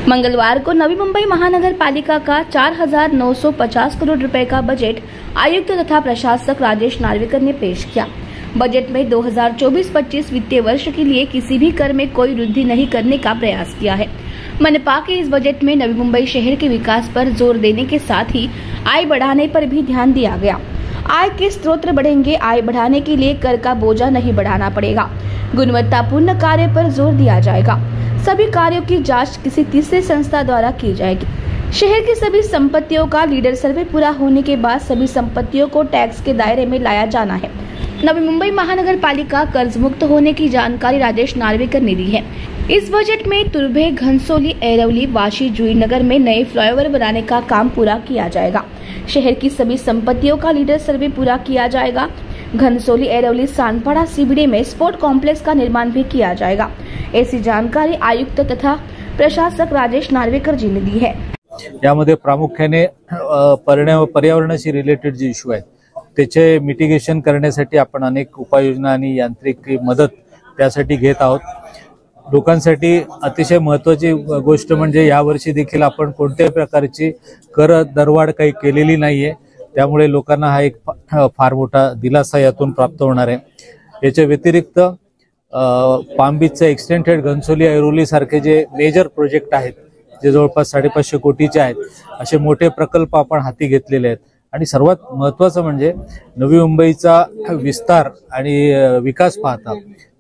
मंगलवार को नवी मुंबई महानगर पालिका का 4,950 करोड़ रुपए का बजट आयुक्त तथा प्रशासक राजेश नार्वेकर ने पेश किया। बजट में 2024-25 वित्तीय वर्ष के लिए किसी भी कर में कोई वृद्धि नहीं करने का प्रयास किया है। मनपा के इस बजट में नवी मुंबई शहर के विकास पर जोर देने के साथ ही आय बढ़ाने पर भी ध्यान दिया गया। आय के स्रोत बढ़ेंगे। आय बढ़ाने के लिए कर का बोझा नहीं बढ़ाना पड़ेगा। गुणवत्तापूर्ण कार्य पर जोर दिया जाएगा। सभी कार्यों की जांच किसी तीसरे संस्था द्वारा की जाएगी। शहर की सभी संपत्तियों का लीडर सर्वे पूरा होने के बाद सभी संपत्तियों को टैक्स के दायरे में लाया जाना है। नवी मुंबई महानगर पालिका कर्ज मुक्त होने की जानकारी राजेश नार्वेकर ने दी है। इस बजट में तुर्भे, घनसोली, एरवली, वाशी, जुईनगर में नए फ्लाईओवर बनाने का काम पूरा किया जाएगा। शहर की सभी संपत्तियों का लीडर सर्वे पूरा किया जाएगा। घनसोली, एरवली, सानपाड़ा, सीबीडी में स्पोर्ट कॉम्प्लेक्स का निर्माण भी किया जाएगा। ऐसी जानकारी आयुक्त तथा प्रशासक राजेश नार्वेकर जी ने दी है। यामध्ये प्रामुख्याने पर्यावरणाशी रिलेटेड जे इश्यू आहेत त्याचे मिटिगेशन करण्यासाठी आपण अनेक उपाययोजना आणि यांत्रिक मदत त्यासाठी घेत आहोत। लोकांसाठी अतिशय महत्त्वाची गोष्ट म्हणजे यावर्षी देखील आपण कोणत्याही प्रकारची कर दरवाढ काही केलेली नाहीये। त्यामुळे लोकांना हा एक फार मोठा दिलासा यातून प्राप्त होणार आहे। याच्या व्यतिरिक्त पाम बीचचा एक्सटेंडेड घनसोली, ऐरोली सारखे जे मेजर प्रोजेक्ट आहेत जे जवळपास 550 कोटीचे आहेत, असे मोठे प्रकल्प आपण हाती घेतलेले आहेत। आणि सर्वात महत्त्वाचं म्हणजे नवी मुंबईचा विस्तार आणि विकास पाहता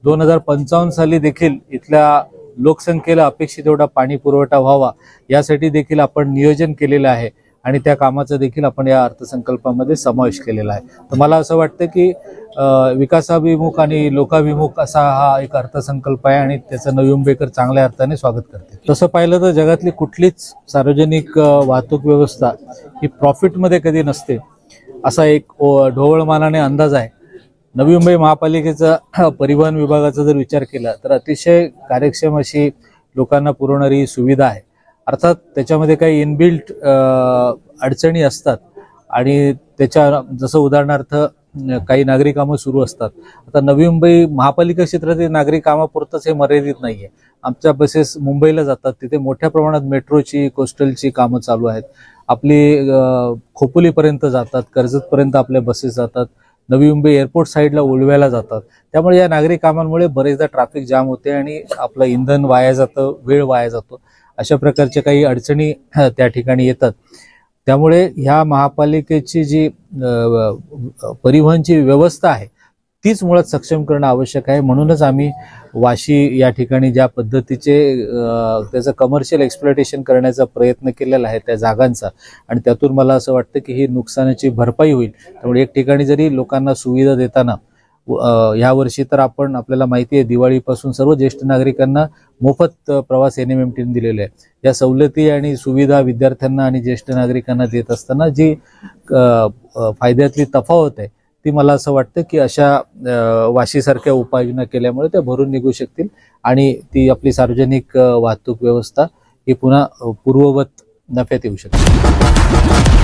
2055 साली देखील इथल्या लोकसंख्येला अपेक्षित एवढा पाणी पुरवठा व्हावा यासाठी देखील आपण नियोजन केलेलं आहे आणि त्या कामाचा देखील आपण या अर्थसंकल्पामध्ये समावेश केलेला आहे। तर मला असं वाटतं की विकासाभिमुख आणि लोकाभिमुख असा हा एक अर्थसंकल्प आहे आणि त्याचं नवी मुंबईकर चांगल्या अर्थाने स्वागत करते। तसं पाहिलं तर जगातली कुठलीच सार्वजनिक वाहतूक व्यवस्था ही प्रॉफिटमध्ये कधी नसते असा एक ढोबळमानाने अंदाज आहे। नवी मुंबई महापालिकेचा परिवहन विभागाचा जर विचार केला तर अतिशय कार्यक्षम अशी लोकांना पुरवणारी सुविधा आहे। अर्थात त्याच्यामध्ये काही इनबिल्ट अडचणी असतात आणि त्याच्या जसं उदाहरणार्थ काही नागरी कामं सुरू असतात। आता नवी मुंबई महापालिका क्षेत्रातील नागरी कामापुरतच हे मर्यादित नाहीये। आमच्या बसेस मुंबईला जातात, तिथे मोठ्या प्रमाणात मेट्रोची, कोस्टलची कामं चालू आहेत। आपली खोपोलीपर्यंत जातात, कर्जतपर्यंत आपल्या बसेस जातात, नवी मुंबई एअरपोर्ट साईडला उलव्याला जातात। त्यामुळे या नागरी कामांमुळे बरेचदा ट्रॅफिक जाम होते आणि आपलं इंधन वाया जातं, वेळ वाया जातो। अशा प्रकारच्या काही अडचणी त्या ठिकाणी येतात। त्यामुळे ह्या महापालिकेची जी परिवहनची व्यवस्था आहे तीच मुळात सक्षम करणं आवश्यक आहे। म्हणूनच आम्ही वाशी या ठिकाणी ज्या पद्धतीचे त्याचं कमर्शियल एक्सप्लॉयटेशन करण्याचा प्रयत्न केलेला आहे त्या जागांचा, आणि त्यातून मला असं वाटतं की ही नुकसानाची भरपाई होईल। त्यामुळे एक ठिकाणी जरी लोकांना सुविधा देताना या वर्षी तर आपल्याला माहिती आहे दिवाळीपासून सर्व ज्येष्ठ नागरिकांना मोफत प्रवास NMMTने दिलेले आहे। या सवलती आणि सुविधा विद्यार्थ्यांना आणि ज्येष्ठ नागरिकांना देत असताना जी फायद्यातली तफावत आहे ती मला असं वाटतं की अशा वाशीसारख्या उपाययोजना केल्यामुळे त्या भरून निघू शकतील आणि ती आपली सार्वजनिक वाहतूक व्यवस्था ही पुन्हा पूर्ववत नफ्यात येऊ शकते।